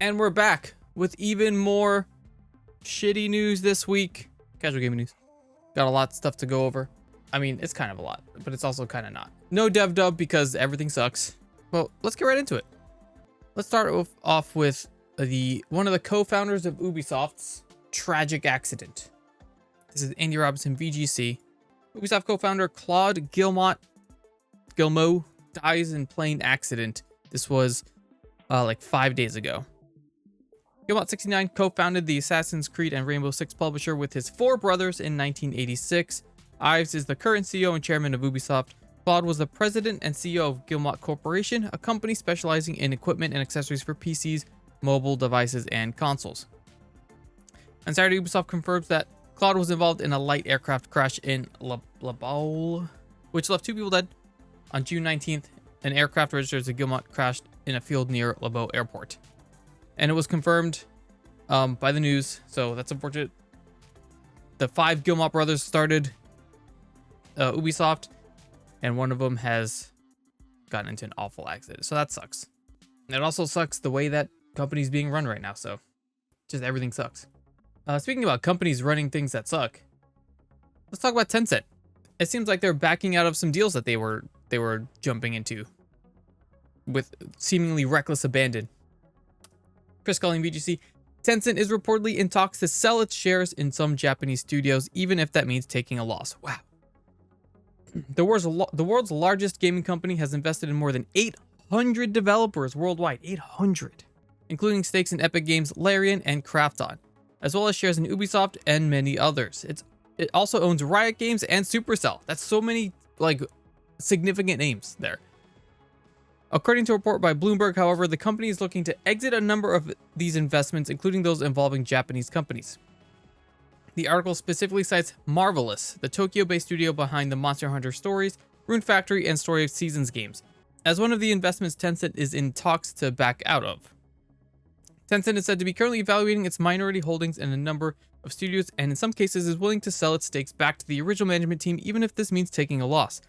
And we're back with even more shitty news this week. Casual gaming news. Got a lot of stuff to go over. I mean, it's kind of a lot, but it's also kind of not. No dev dub because everything sucks. Well, let's get right into it. Let's start off with one of the co-founders of Ubisoft's tragic accident. This is Andy Robinson, VGC. Ubisoft co-founder Claude Guillemot dies in plane accident. This was like 5 days ago. Guillemot, 69, co-founded the Assassin's Creed and Rainbow Six publisher with his 4 brothers in 1986. Ives is the current CEO and chairman of Ubisoft. Claude was the president and CEO of Guillemot Corporation, a company specializing in equipment and accessories for PCs, mobile devices, and consoles. On Saturday, Ubisoft confirms that Claude was involved in a light aircraft crash in La Baule, which left 2 people dead. On June 19th, an aircraft registered as a Guillemot crashed in a field near La Baule Airport. And it was confirmed by the news, so that's unfortunate. The 5 Guillemot brothers started Ubisoft, and one of them has gotten into an awful accident, so that sucks. And it also sucks the way that company's being run right now, so just everything sucks. Speaking about companies running things that suck, let's talk about Tencent. It seems like they're backing out of some deals that they were jumping into with seemingly reckless abandon. Chris calling VGC, Tencent is reportedly in talks to sell its shares in some Japanese studios, even if that means taking a loss. Wow. The world's largest gaming company has invested in more than 800 developers worldwide, 800, including stakes in Epic Games, Larian, and Krafton, as well as shares in Ubisoft and many others. It also owns Riot Games and Supercell. That's so many significant names there. According to a report by Bloomberg, however, the company is looking to exit a number of these investments, including those involving Japanese companies. The article specifically cites Marvelous, the Tokyo-based studio behind the Monster Hunter Stories, Rune Factory, and Story of Seasons games, as one of the investments Tencent is in talks to back out of. Tencent is said to be currently evaluating its minority holdings in a number of studios, and in some cases is willing to sell its stakes back to the original management team, even if this means taking a loss.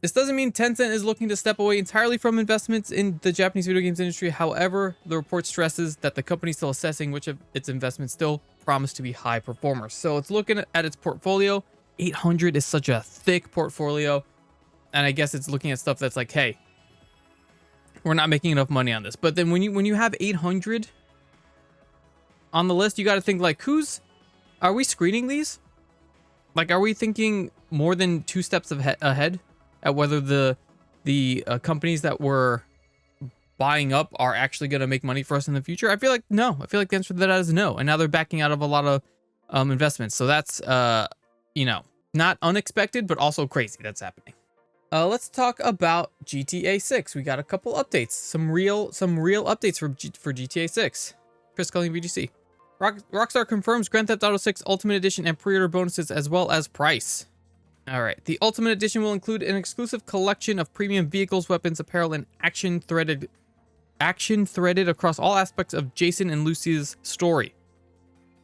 This doesn't mean Tencent is looking to step away entirely from investments in the Japanese video games industry. However, the report stresses that the company is still assessing which of its investments still promise to be high performers. So it's looking at its portfolio. 800 is such a thick portfolio. And I guess it's looking at stuff that's like, hey, we're not making enough money on this. But then when you have 800 on the list, you got to think like, are we screening these? Like, are we thinking more than 2 steps ahead at whether the companies that we're buying up are actually going to make money for us in the future? I feel like no. I feel like the answer to that is no. And now they're backing out of a lot of investments. So that's not unexpected, but also crazy that's happening. Let's talk about GTA 6. We got a couple updates, some real updates for GTA 6. Chris calling VGC. Rockstar confirms Grand Theft Auto 6 Ultimate Edition and pre-order bonuses as well as price. All right, the Ultimate Edition will include an exclusive collection of premium vehicles, weapons, apparel, and action threaded across all aspects of Jason and Lucy's story.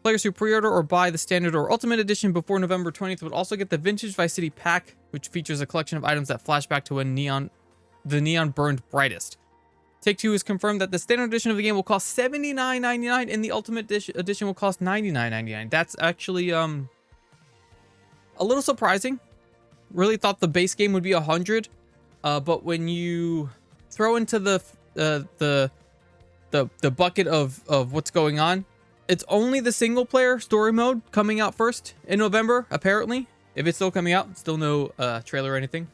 Players who pre-order or buy the Standard or Ultimate Edition before November 20th would also get the Vintage Vice City Pack, which features a collection of items that flash back to when the neon burned brightest. Take-Two has confirmed that the Standard Edition of the game will cost $79.99 and the Ultimate Edition will cost $99.99. That's actually a little surprising. Really thought the base game would be 100, but when you throw into the bucket of what's going on, it's only the single player story mode coming out first in November, apparently. If it's still coming out, still no trailer or anything.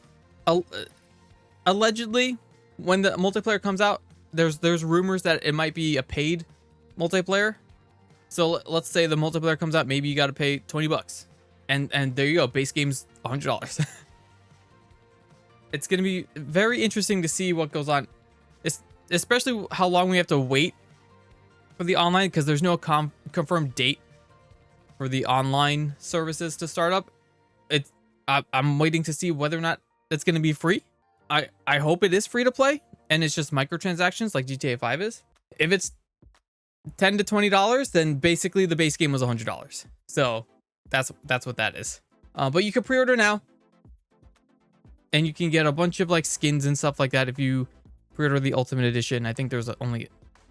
Allegedly, when the multiplayer comes out, there's rumors that it might be a paid multiplayer. So let's say the multiplayer comes out, maybe you got to pay $20. And there you go, base game's $100. It's going to be very interesting to see what goes on, especially how long we have to wait for the online, because there's no confirmed date for the online services to start up. I'm waiting to see whether or not it's going to be free. I hope it is free to play and it's just microtransactions like GTA 5 is. If it's $10 to $20, then basically the base game was $100. So that's what that is. But you can pre-order now, and you can get a bunch of like skins and stuff like that if you pre-order the Ultimate Edition. I think there's only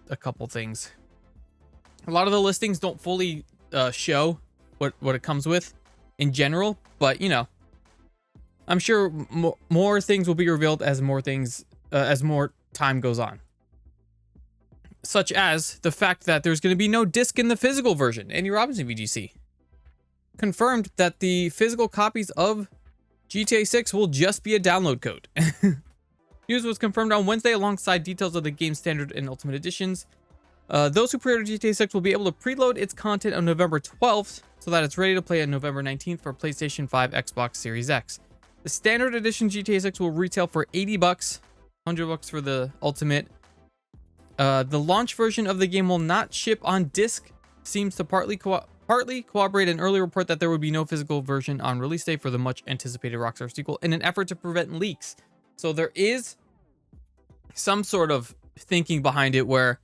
a couple things. A lot of the listings don't fully show what it comes with in general, but you know, I'm sure more things will be revealed as more time goes on. Such as the fact that there's going to be no disc in the physical version. Andy Robinson VGC confirmed that the physical copies of GTA 6 will just be a download code. News was confirmed on Wednesday alongside details of the game's standard and ultimate editions. Those who pre-order GTA 6 will be able to preload its content on November 12th so that it's ready to play on November 19th for PlayStation 5, Xbox Series X. The standard edition GTA 6 will retail for $80, $100 for the ultimate. The launch version of the game will not ship on disc. Seems to partly corroborate an earlier report that there would be no physical version on release day for the much anticipated Rockstar sequel in an effort to prevent leaks. So there is some sort of thinking behind it where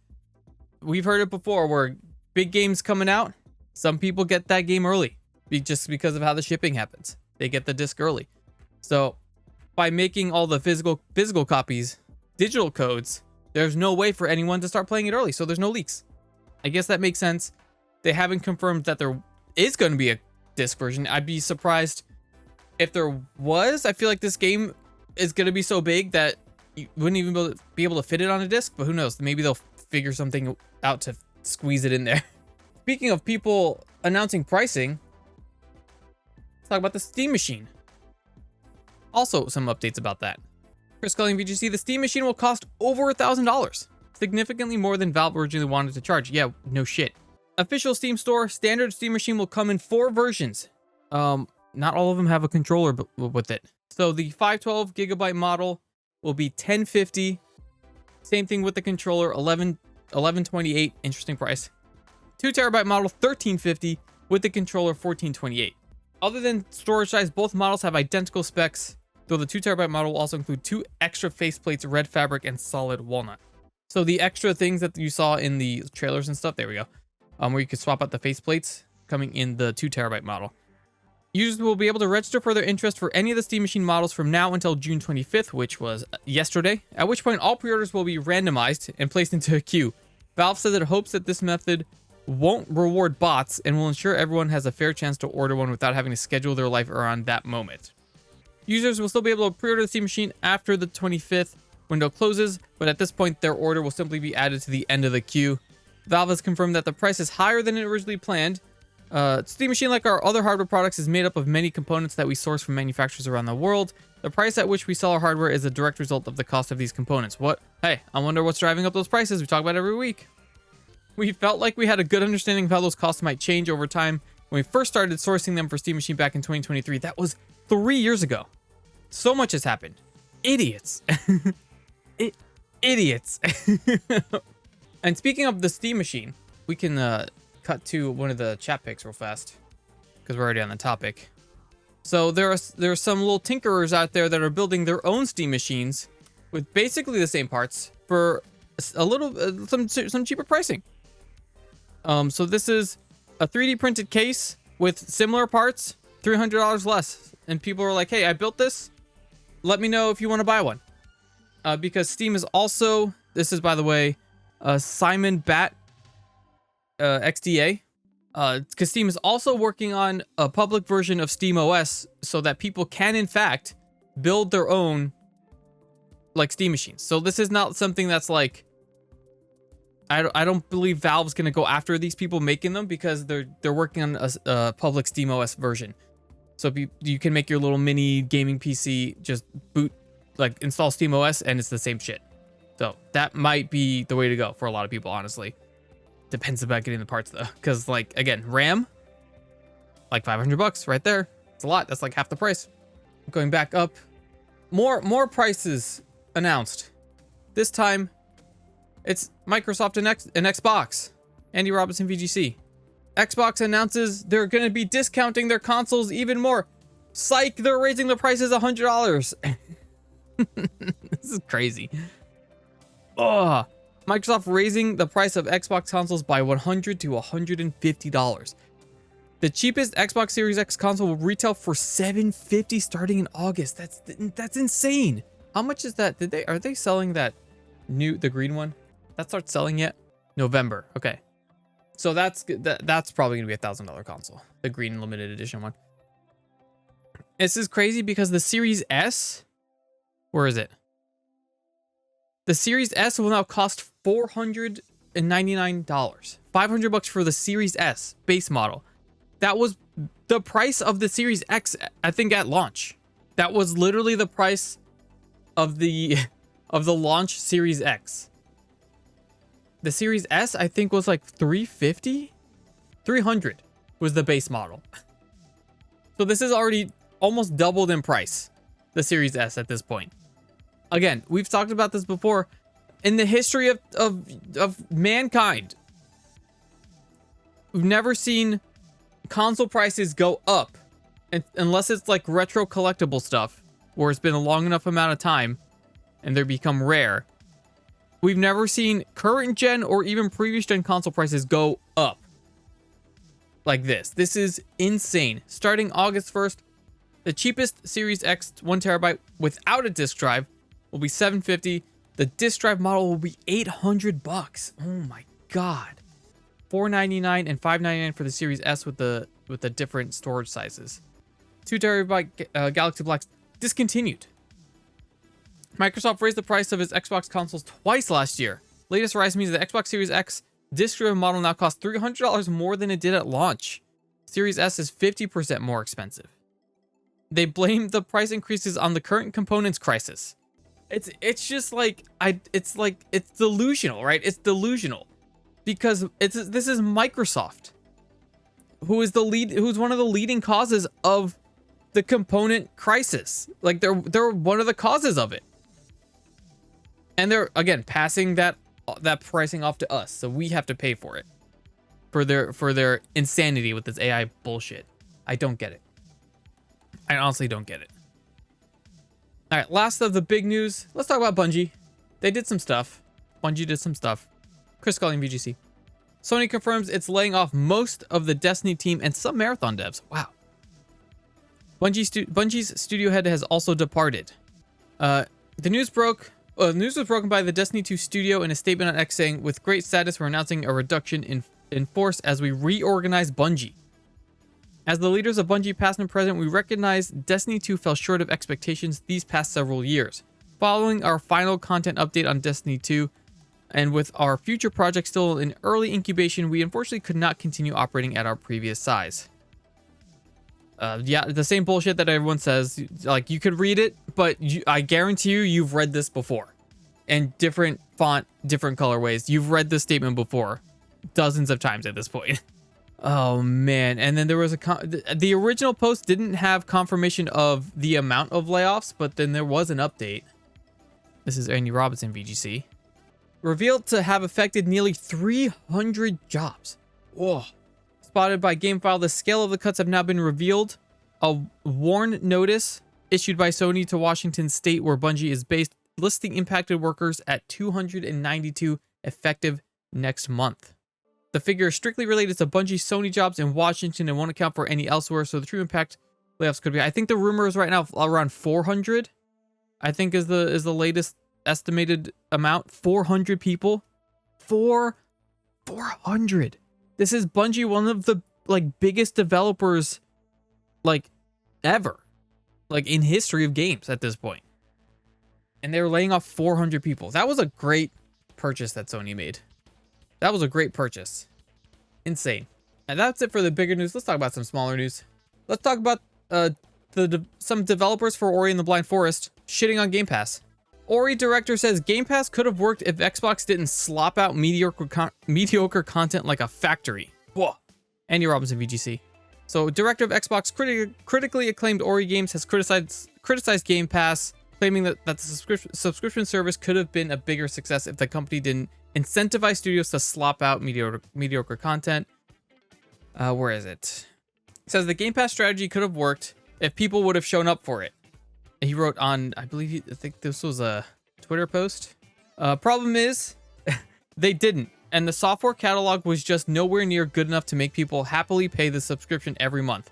we've heard it before, where big games coming out, some people get that game early just because of how the shipping happens. They get the disc early. So by making all the physical copies digital codes, there's no way for anyone to start playing it early. So there's no leaks. I guess that makes sense. They haven't confirmed that there is going to be a disc version. I'd be surprised if there was. I feel like this game is going to be so big that you wouldn't even be able to fit it on a disc, but who knows? Maybe they'll figure something out to squeeze it in there. Speaking of people announcing pricing, let's talk about the Steam Machine. Also, some updates about that. Chris Culling VGC, the Steam Machine will cost over $1,000, significantly more than Valve originally wanted to charge. Yeah, no shit. Official Steam Store, standard Steam Machine will come in 4 versions. Not all of them have a controller with it. So the 512 gigabyte model will be $1,050. Same thing with the controller, $1,128. Interesting price. 2 terabyte model, $1,350. With the controller, $1,428. Other than storage size, both models have identical specs, though the 2 terabyte model will also include 2 extra faceplates, red fabric, and solid walnut. So the extra things that you saw in the trailers and stuff, there we go. Where you could swap out the faceplates coming in the 2 terabyte model. Users will be able to register for their interest for any of the Steam Machine models from now until June 25th, which was yesterday, at which point all pre-orders will be randomized and placed into a queue. Valve says it hopes that this method won't reward bots and will ensure everyone has a fair chance to order one without having to schedule their life around that moment. Users will still be able to pre-order the Steam Machine after the 25th window closes, but at this point their order will simply be added to the end of the queue. Valve has confirmed that the price is higher than it originally planned. Steam Machine, like our other hardware products, is made up of many components that we source from manufacturers around the world. The price at which we sell our hardware is a direct result of the cost of these components. Hey, I wonder what's driving up those prices. We talk about it every week. We felt like we had a good understanding of how those costs might change over time when we first started sourcing them for Steam Machine back in 2023. That was 3 years ago. So much has happened. Idiots. Idiots. And speaking of the Steam Machine, we can cut to one of the chat picks real fast because we're already on the topic. So there are some little tinkerers out there that are building their own Steam Machines with basically the same parts for a little some cheaper pricing. So this is a 3D printed case with similar parts, $300 less, and people are like, "Hey, I built this. Let me know if you want to buy one." Because Steam is also, this is by the way, Simon Bat XDA. Because Steam is also working on a public version of Steam OS so that people can in fact build their own like Steam machines. So this is not something that's like, I don't believe Valve's gonna go after these people making them because they're working on a public Steam OS version. So you can make your little mini gaming PC, just boot, like install Steam OS, and it's the same shit. So that might be the way to go for a lot of people, honestly. Depends about getting the parts though, because like again, RAM, like $500 right there. It's a lot. That's like half the price. Going back up, more prices announced. This time, it's Microsoft and Xbox. Andy Robinson VGC. Xbox announces they're going to be discounting their consoles even more. Psych! They're raising the prices $100. This is crazy. Oh. Microsoft raising the price of Xbox consoles by $100 to $150. The cheapest Xbox Series X console will retail for $750 starting in August. That's insane. How much is that? Are they selling that the green one? That starts selling yet? November. Okay. So that's probably going to be $1,000 console. The green limited edition one. This is crazy because the Series S, where is it? The Series S will now cost $499. $500 for the Series S base model. That was the price of the Series X, I think, at launch. That was literally the price of the launch Series X. The Series S, I think, was like $350? $300 was the base model. So this is already almost doubled in price, the Series S at this point. Again, we've talked about this before. In the history of mankind, we've never seen console prices go up, unless it's like retro collectible stuff, where it's been a long enough amount of time and they become rare. We've never seen current gen or even previous gen console prices go up like this. This is insane. Starting August 1st, the cheapest Series X 1TB without a disc drive will be $750. The disc drive model will be $800. Oh my god. $499 and $599 for the Series S with the different storage sizes. 2TB Galaxy Black discontinued. Microsoft raised the price of its Xbox consoles twice last year. Latest rise means the Xbox Series X disc-driven model now costs $300 more than it did at launch. Series S is 50% more expensive. They blame the price increases on the current components crisis. It's just like it's delusional, right? It's delusional because this is Microsoft, who's one of the leading causes of the component crisis. Like they're one of the causes of it. And they're, again, passing that pricing off to us, so we have to pay for it, for their insanity with this AI bullshit. I don't get it. I honestly don't get it. All right, last of the big news. Let's talk about Bungie. They did some stuff. Bungie did some stuff. Chris Scully, VGC. Sony confirms it's laying off most of the Destiny team and some Marathon devs. Wow. Bungie's studio head has also departed. The news was broken by the Destiny 2 studio in a statement on X saying, "With great sadness, we're announcing a reduction in force as we reorganize Bungie. As the leaders of Bungie past and present, we recognize Destiny 2 fell short of expectations these past several years. Following our final content update on Destiny 2, and with our future projects still in early incubation, we unfortunately could not continue operating at our previous size." Yeah, the same bullshit that everyone says. Like, you could read it, but I guarantee you've read this before. And different font, different colorways. You've read this statement before. Dozens of times at this point. Oh, man. And then there was the original post didn't have confirmation of the amount of layoffs, but then there was an update. This is Andy Robinson, VGC. Revealed to have affected nearly 300 jobs. Whoa. Spotted by GameFile, the scale of the cuts have now been revealed. A warn notice issued by Sony to Washington State, where Bungie is based, listing impacted workers at 292 effective next month. The figure is strictly related to Bungie's Sony jobs in Washington and won't account for any elsewhere, so the true impact layoffs could be, I think the rumor is right now around 400. I think is the latest estimated amount. 400 people. 400. This is Bungie, one of the biggest developers ever, in history of games at this point. And they were laying off 400 people. That was a great purchase that Sony made. That was a great purchase. Insane. And that's it for the bigger news. Let's talk about some smaller news. Let's talk about some developers for Ori and the Blind Forest shitting on Game Pass. Ori director says Game Pass could have worked if Xbox didn't slop out mediocre content like a factory. Whoa. Andy Robinson, VGC. So, director of Xbox critically acclaimed Ori Games has criticized Game Pass, claiming that the subscription service could have been a bigger success if the company didn't incentivize studios to slop out mediocre content. Where is it? It says the Game Pass strategy could have worked if people would have shown up for it. He wrote on, I think this was a Twitter post. Problem is, they didn't. And the software catalog was just nowhere near good enough to make people happily pay the subscription every month.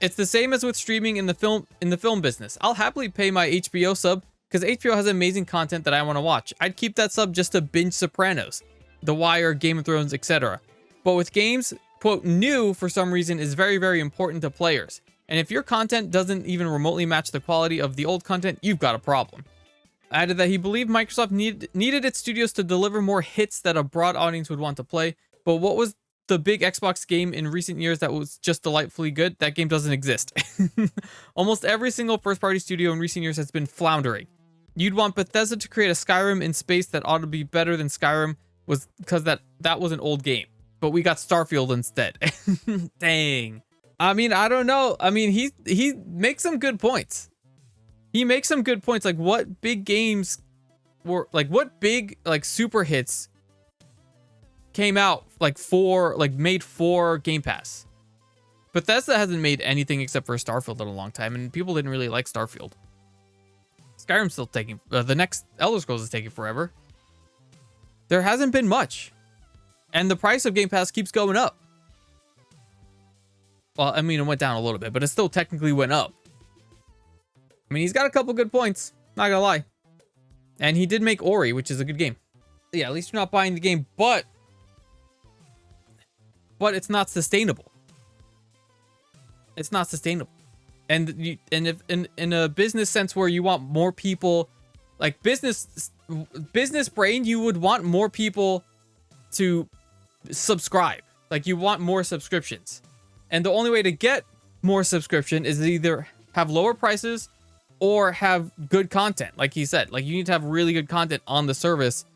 It's the same as with streaming in the film business. I'll happily pay my HBO sub because HBO has amazing content that I want to watch. I'd keep that sub just to binge Sopranos. The Wire, Game of Thrones, etc. But with games, quote, new for some reason is very, very important to players. And if your content doesn't even remotely match the quality of the old content, you've got a problem. Added that he believed Microsoft needed its studios to deliver more hits that a broad audience would want to play. But what was the big Xbox game in recent years that was just delightfully good? That game doesn't exist. Almost every single first-party studio in recent years has been floundering. You'd want Bethesda to create a Skyrim in space that ought to be better than Skyrim was because that was an old game. But we got Starfield instead. Dang. I mean, I don't know. I mean, he makes some good points. He makes some good points. Like, what big games were, like, what big, like, super hits came out, like, made for Game Pass? Bethesda hasn't made anything except for Starfield in a long time, and people didn't really like Starfield. Skyrim's still taking, the next Elder Scrolls is taking forever. There hasn't been much. And the price of Game Pass keeps going up. Well, I mean, it went down a little bit, but it still technically went up. I mean, he's got a couple good points, not gonna lie. And he did make Ori, which is a good game. Yeah, at least you're not buying the game, but it's not sustainable. It's not sustainable. And if in a business sense where you want more people, like business brain, you would want more people to subscribe. Like, you want more subscriptions. And the only way to get more subscription is either have lower prices or have good content. Like he said, like, you need to have really good content on the service.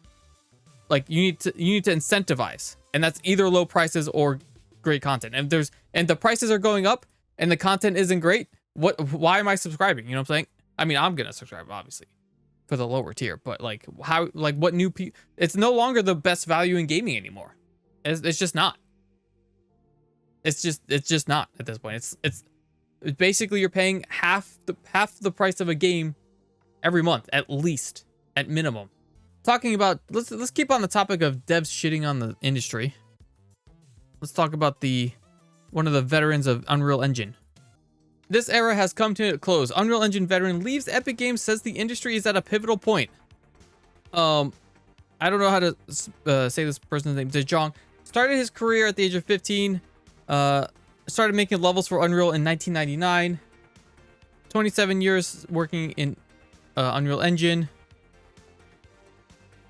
Like, you need to incentivize, and that's either low prices or great content. And the prices are going up and the content isn't great. Why am I subscribing? You know what I'm saying? I mean, I'm gonna subscribe obviously for the lower tier, but like, how, like, what new people? It's no longer the best value in gaming anymore. It's just not. It's just not at this point. It's basically you're paying half the price of a game every month, at least, at minimum. Talking about, let's keep on the topic of devs shitting on the industry. Let's talk about one of the veterans of Unreal Engine. This era has come to a close. Unreal Engine veteran leaves Epic Games, says the industry is at a pivotal point. I don't know how to say this person's name. Zhang started his career at the age of 15. Started making levels for Unreal in 1999. 27 years working in Unreal Engine.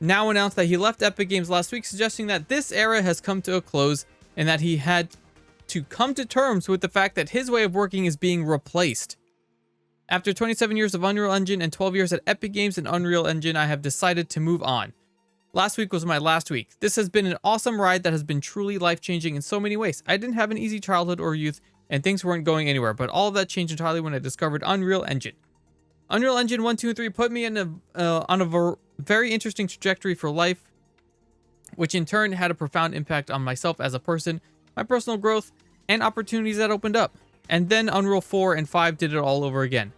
Now announced that he left Epic Games last week, suggesting that this era has come to a close and that he had to come to terms with the fact that his way of working is being replaced. After 27 years of Unreal Engine and 12 years at Epic Games and Unreal Engine, I have decided to move on. Last week was my last week. This has been an awesome ride that has been truly life-changing in so many ways. I didn't have an easy childhood or youth, and things weren't going anywhere, but all of that changed entirely when I discovered Unreal Engine. Unreal Engine 1, 2, and 3 put me on a very interesting trajectory for life, which in turn had a profound impact on myself as a person, my personal growth, and opportunities that opened up. And then Unreal 4 and 5 did it all over again.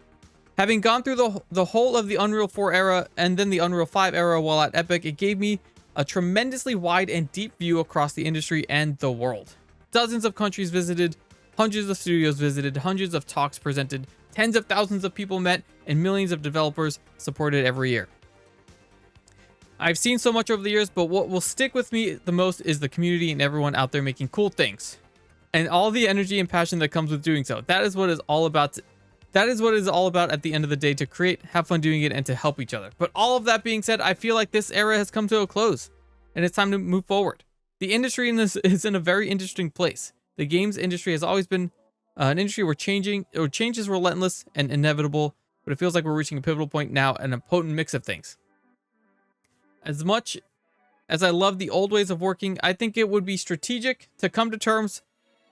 Having gone through the whole of the Unreal 4 era and then the Unreal 5 era while at Epic, it gave me a tremendously wide and deep view across the industry and the world. Dozens of countries visited, hundreds of studios visited, hundreds of talks presented, tens of thousands of people met, and millions of developers supported every year. I've seen so much over the years, but what will stick with me the most is the community and everyone out there making cool things. And all the energy and passion that comes with doing so. That is what it's all about. That is what it is all about at the end of the day, to create, have fun doing it, and to help each other. But all of that being said, I feel like this era has come to a close, and it's time to move forward. The industry in this is in a very interesting place. The games industry has always been an industry where change is relentless and inevitable, but it feels like we're reaching a pivotal point now and a potent mix of things. As much as I love the old ways of working, I think it would be strategic to come to terms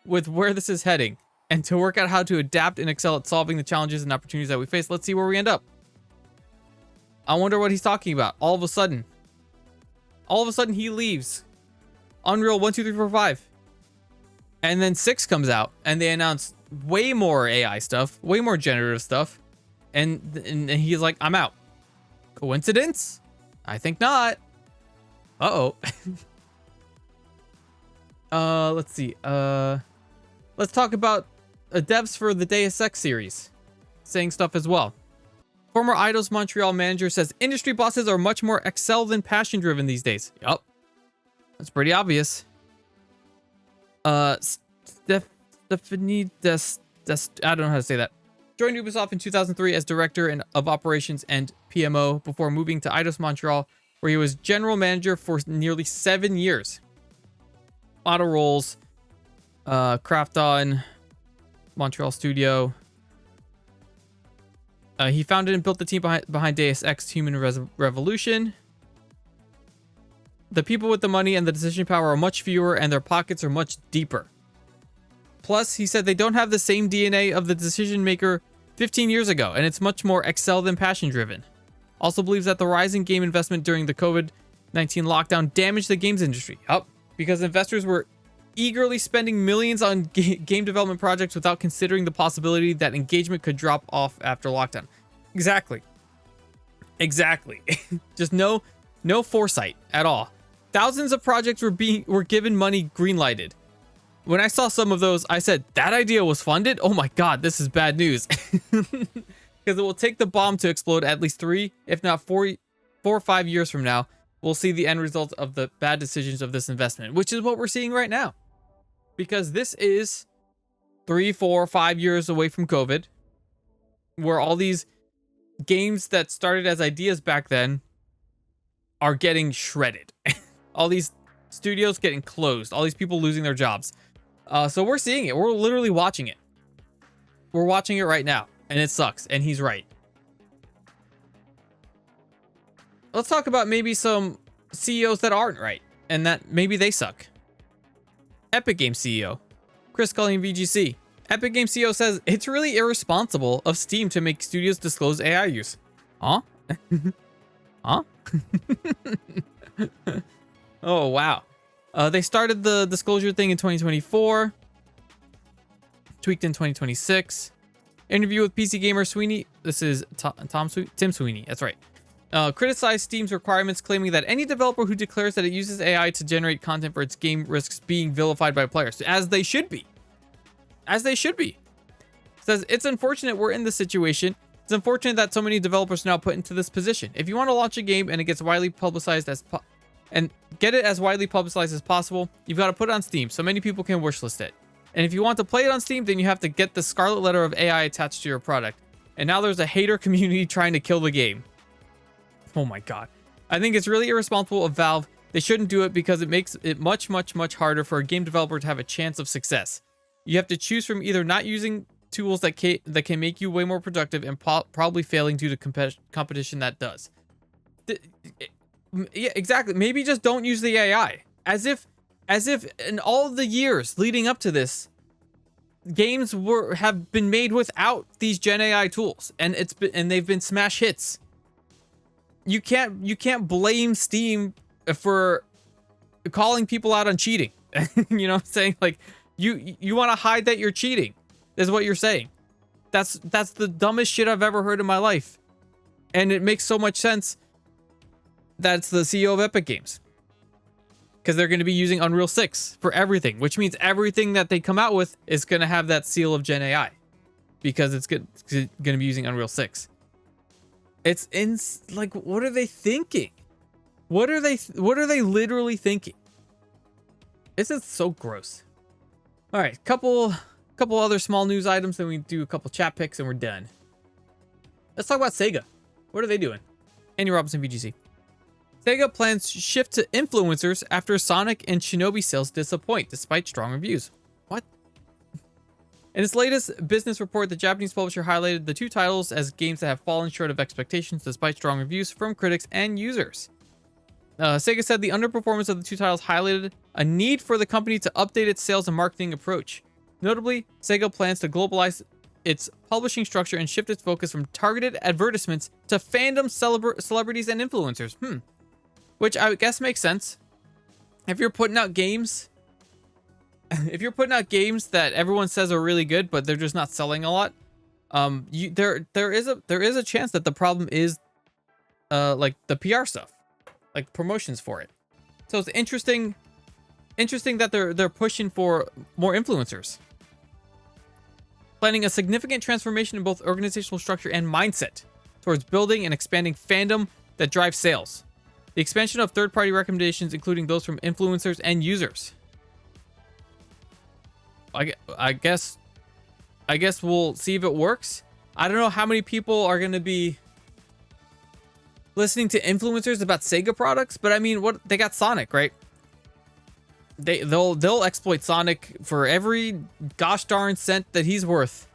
with where this is heading and to work out how to adapt and excel at solving the challenges and opportunities that we face. Let's see where we end up. I wonder what he's talking about. All of a sudden he leaves Unreal 1, 2, 3, 4, 5. And then 6 comes out and they announce way more AI stuff, way more generative stuff. And he's like, I'm out. Coincidence? I think not. Uh-oh. Let's see. Let's talk about devs for the Deus Ex series saying stuff as well. Former Eidos Montreal manager says industry bosses are much more Excel than passion driven these days. Yup. That's pretty obvious. Stephanie I don't know how to say that. Joined Ubisoft in 2003 as director of operations and PMO before moving to Eidos Montreal, where he was general manager for nearly 7 years. A lot of roles. Krafton, Montreal studio. He founded and built the team behind Deus Ex Human Revolution. The people with the money and the decision power are much fewer, and their pockets are much deeper. Plus, he said they don't have the same DNA of the decision maker 15 years ago, and it's much more Excel than passion driven. Also believes that the rising game investment during the COVID-19 lockdown damaged the games industry. Because investors were eagerly spending millions on game development projects without considering the possibility that engagement could drop off after lockdown. Exactly. Just no foresight at all. Thousands of projects were given money greenlighted. When I saw some of those, I said, that idea was funded? Oh my god, this is bad news. Because it will take the bomb to explode at least 3, if not 4 or 5 years from now. We'll see the end result of the bad decisions of this investment, which is what we're seeing right now. Because this is 3, 4, 5 years away from COVID, where all these games that started as ideas back then are getting shredded. All these studios getting closed, all these people losing their jobs. So we're seeing it. We're literally watching it. We're watching it right now, and it sucks, and he's right. Let's talk about maybe some CEOs that aren't right, and that maybe they suck. Epic Games CEO, Chris Cullen, VGC. Epic Games CEO says it's really irresponsible of Steam to make studios disclose AI use. Huh? Huh? Oh, wow. They started the disclosure thing in 2024. Tweaked in 2026. Interview with PC Gamer Sweeney. This is Tim Sweeney. That's right. Criticized Steam's requirements, claiming that any developer who declares that it uses AI to generate content for its game risks being vilified by players, as they should be. As they should be. Says, it's unfortunate we're in this situation. It's unfortunate that so many developers are now put into this position. If you want to launch a game and it gets widely publicized as possible, you've got to put it on Steam so many people can wishlist it. And if you want to play it on Steam, then you have to get the scarlet letter of AI attached to your product. And now there's a hater community trying to kill the game. Oh my god. I think it's really irresponsible of Valve. They shouldn't do it because it makes it much, much, much harder for a game developer to have a chance of success. You have to choose from either not using tools that can make you way more productive and probably failing due to competition that does. Yeah, exactly. Maybe just don't use the AI. As if in all the years leading up to this, games have been made without these Gen AI tools, and they've been smash hits. You can't blame Steam for calling people out on cheating. You know what I'm saying? Like you want to hide that you're cheating. Is what you're saying. That's the dumbest shit I've ever heard in my life. And it makes so much sense. That's the CEO of Epic Games. Because they're going to be using Unreal 6 for everything, which means everything that they come out with is going to have that seal of Gen AI. Because it's going to be using Unreal 6. Like, what are they thinking? What are they literally thinking? This is so gross. All right, couple other small news items, then we do a couple chat picks and we're done. Let's talk about Sega. What are they doing? Andy Robinson, VGC. Sega plans shift to influencers after Sonic and Shinobi sales disappoint despite strong reviews. What? In its latest business report, the Japanese publisher highlighted the two titles as games that have fallen short of expectations despite strong reviews from critics and users. Sega said the underperformance of the two titles highlighted a need for the company to update its sales and marketing approach. Notably, Sega plans to globalize its publishing structure and shift its focus from targeted advertisements to fandom celebrities and influencers. Which I guess makes sense. If you're putting out games that everyone says are really good, but they're just not selling a lot, there is a chance that the problem is like the PR stuff, like promotions for it. So it's interesting that they're pushing for more influencers. Planning a significant transformation in both organizational structure and mindset towards building and expanding fandom that drives sales. The expansion of third-party recommendations, including those from influencers and users. I guess we'll see if it works. I don't know how many people are going to be listening to influencers about Sega products, but I mean, what they got Sonic, right? They'll exploit Sonic for every gosh darn cent that he's worth.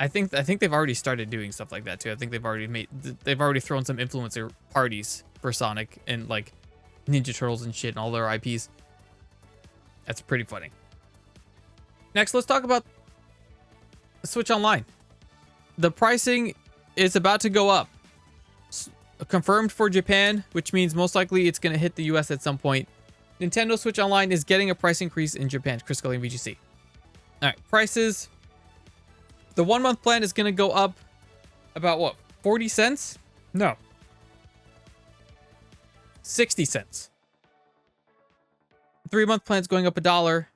I think they've already started doing stuff like that too. I think they've already thrown some influencer parties for Sonic and like Ninja Turtles and shit and all their IPs. That's pretty funny. Next, let's talk about Switch Online. The pricing is about to go up. Confirmed for Japan, which means most likely it's going to hit the US at some point. Nintendo Switch Online is getting a price increase in Japan. Chris Scully and VGC. All right, prices. The 1 month plan is going to go up about what? 40 cents? No. 60 cents. 3 month plan is going up $1.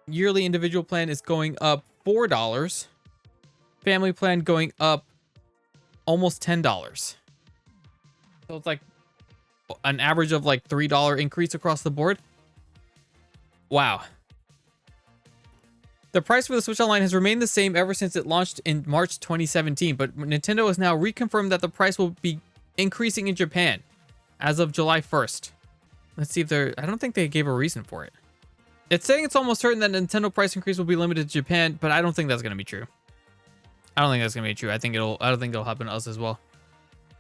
Yearly individual plan is going up $4. Family plan going up almost $10. So it's like an average of like $3 increase across the board. Wow. The price for the Switch Online has remained the same ever since it launched in March 2017, but Nintendo has now reconfirmed that the price will be increasing in Japan as of July 1st. Let's see if I don't think they gave a reason for it. It's saying it's almost certain that Nintendo price increase will be limited to Japan, but I don't think that's going to be true. I don't think that's going to be true. I don't think it'll happen to us as well.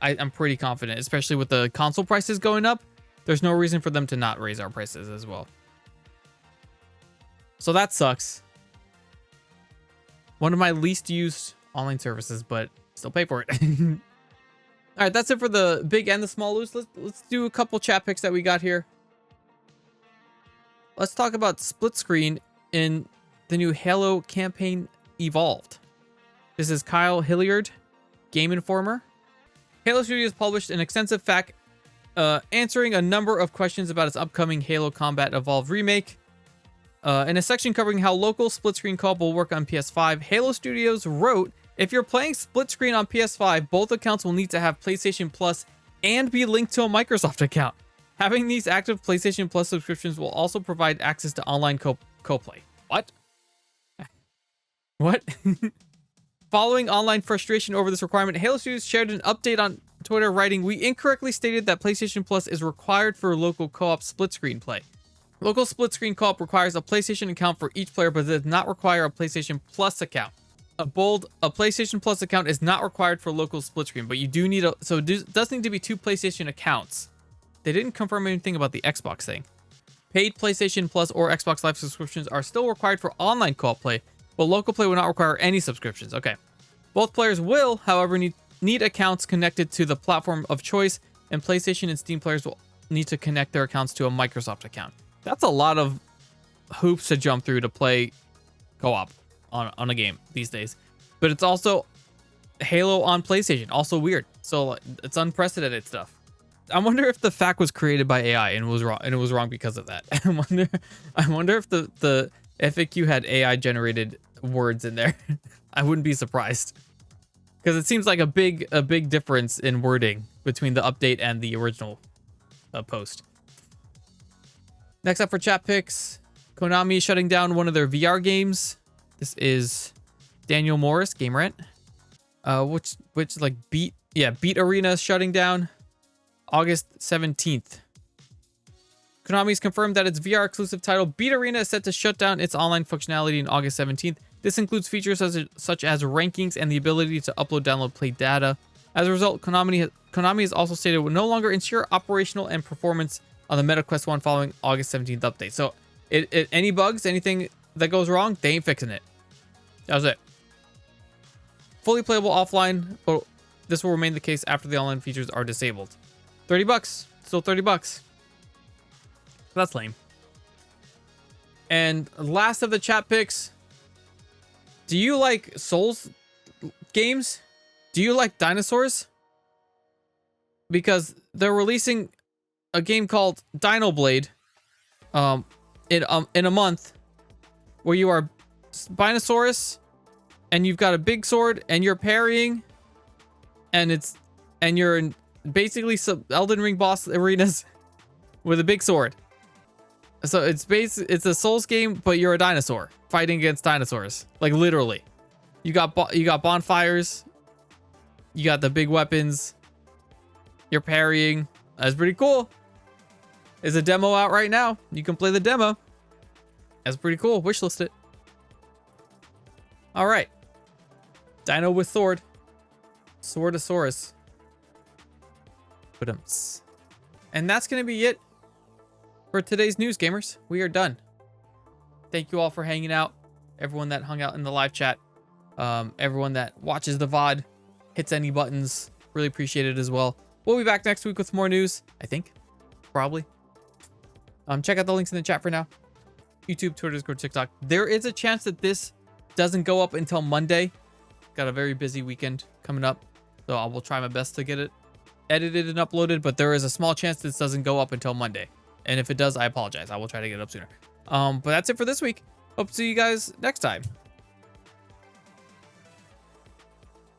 I'm pretty confident, especially with the console prices going up. There's no reason for them to not raise our prices as well. So that sucks. One of my least used online services, but still pay for it. All right, that's it for the big and the small news. Let's do a couple chat picks that we got here. Let's talk about split screen in the new Halo campaign Evolved. This is Kyle Hilliard, Game Informer. Halo Studios published an extensive fact answering a number of questions about its upcoming Halo Combat Evolved remake. In a section covering how local split screen co-op will work on PS5, Halo Studios wrote, if you're playing split screen on PS5, both accounts will need to have PlayStation Plus and be linked to a Microsoft account. Having these active PlayStation Plus subscriptions will also provide access to online co-play. What? What? Following online frustration over this requirement, Halo Studios shared an update on Twitter writing, we incorrectly stated that PlayStation Plus is required for local co-op split screen play. Local split screen co-op requires a PlayStation account for each player, but does not require a PlayStation Plus account. A PlayStation Plus account is not required for local split screen, but you do need does need to be 2 PlayStation accounts. They didn't confirm anything about the Xbox thing. Paid PlayStation Plus or Xbox Live subscriptions are still required for online co-op play, but local play will not require any subscriptions. Okay. Both players will, however, need accounts connected to the platform of choice, and PlayStation and Steam players will need to connect their accounts to a Microsoft account. That's a lot of hoops to jump through to play co-op on a game these days. But it's also Halo on PlayStation, also weird. So it's unprecedented stuff. I wonder if the fact was created by AI and was wrong because of that. I wonder if the FAQ had AI generated words in there. I wouldn't be surprised. Because it seems like a big difference in wording between the update and the original post. Next up for chat picks, Konami is shutting down one of their VR games. This is Daniel Morris, Game Rant. Which like Beat Arena is shutting down August 17th. Konami's confirmed that its VR exclusive title Beat Arena is set to shut down its online functionality on August 17th. This includes features such as rankings and the ability to upload, download, play data. As a result, Konami has also stated it will no longer ensure operational and performance on the Meta Quest 1 following August 17th update. So any bugs, anything that goes wrong, they ain't fixing it. That was it. Fully playable offline, but this will remain the case after the online features are disabled. $30, still $30. That's lame. And last of the chat picks. Do you like Souls games? Do you like dinosaurs? Because they're releasing a game called Dino Blade in a month where you are Spinosaurus and you've got a big sword and you're parrying and you're basically some Elden Ring boss arenas with a big sword. So it's a Souls game, but you're a dinosaur fighting against dinosaurs. Like literally. You got bonfires. You got the big weapons. You're parrying. That's pretty cool. There's a demo out right now. You can play the demo. That's pretty cool. Wishlist it. All right. Dino with sword. Swordosaurus. And that's going to be it for today's news, gamers. We are done. Thank you all for hanging out. Everyone that hung out in the live chat. Everyone that watches the VOD, hits any buttons. Really appreciate it as well. We'll be back next week with more news, I think. Probably. Check out the links in the chat for now. YouTube, Twitter, Discord, TikTok. There is a chance that this doesn't go up until Monday. Got a very busy weekend coming up. So I will try my best to get it edited and uploaded. But there is a small chance this doesn't go up until Monday. And if it does, I apologize. I will try to get it up sooner. But that's it for this week. Hope to see you guys next time.